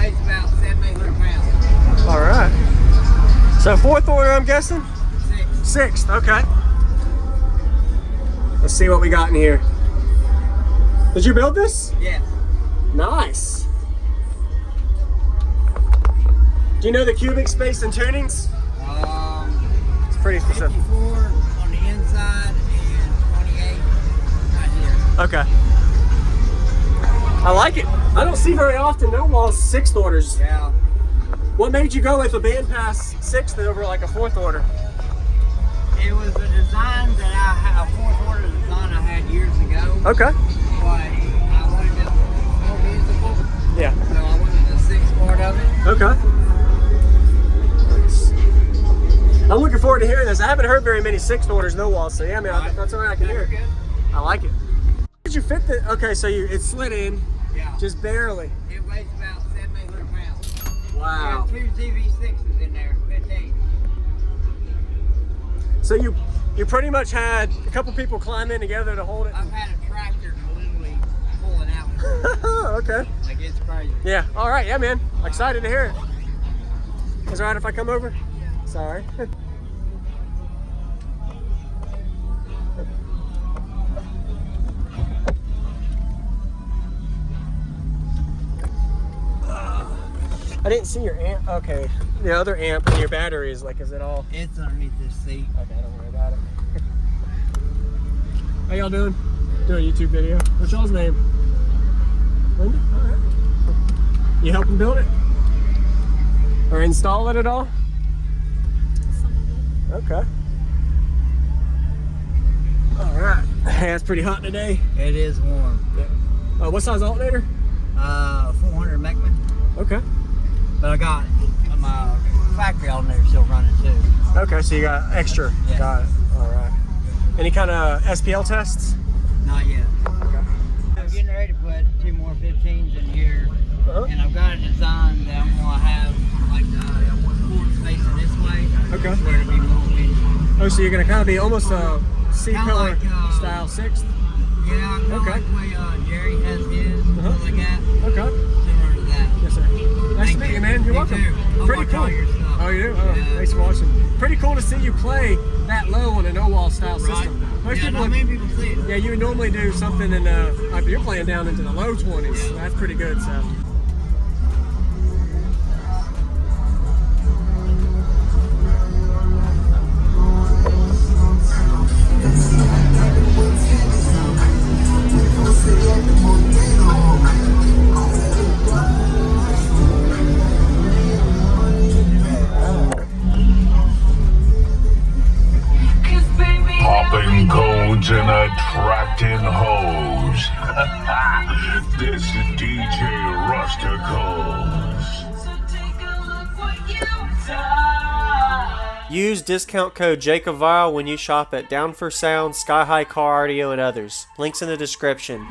weighs about 700 pounds. All right. So 4th order, I'm guessing? 6th. 6th, okay. Let's see what we got in here. Did you build this? Yes. Nice. Do you know the cubic space and tunings? It's pretty specific. 54 on the inside and 28 right here. Okay. I like it. I don't see very often no walls 6th orders. Yeah. What made you go with a bandpass 6th over like a 4th order? It was a design that I had, a 4th order design I had years ago. Okay. But I wanted it more musical. Yeah. So I wanted the 6th part of it. Okay. I'm looking forward to hearing this. I haven't heard very many 6th orders, no walls, so yeah, man, that's all right, I can hear it. I like it. Did you fit the, okay, so it slid in, Yeah. just barely. It weighs about 700 pounds. Wow. We have 2 ZV6s in there, 15. So you pretty much had a couple people climb in together to hold it? I've had a tractor literally pull it out. Okay. Like, it's crazy. Yeah, all right, yeah, man. Excited to hear it. Is it all right if I come over? Sorry. I didn't see your amp. Okay, the other amp and your battery is like, is it all? It's underneath this seat. Okay, don't worry about it. How y'all doing? Doing a YouTube video. What's y'all's name? Linda? All right. You helping build it? Or install it at all? Okay. All right. Yeah, it's pretty hot today. It is warm. Yeah. What size alternator? 400 Mechman. Okay. But I got my factory alternator still running too. Okay, so you got extra. Yeah. Got it. All right. Any kind of SPL tests? Not yet. Okay. I'm getting ready to put 2 more 15s in here. Uh-huh. And I've got a design that I'm going to have like one facing this way. Okay. Where it'll be more windy. Oh, so you're gonna kind of be almost a C-pillar Kinda like, style 6th? Yeah, kind of Okay. like the way Jerry has his, Uh-huh. something like that. Okay. Similar to that. Yes, sir. Nice to meet you, man. You're You welcome. too. I Pretty watch cool. all your stuff. Oh, you do? Oh, Yeah. thanks for watching. Pretty cool to see you play that low on a no-wall style Right. system. Most Yeah, people, not many people see it. yeah, you would normally do something in, like you're playing down into the low 20s. Yeah. That's pretty good, so. Popping cones and attracting hoes. This is DJ Rusticles. Use discount code JACOBVIRAL when you shop at Down for Sound, Sky High Car Audio, and others. Links in the description.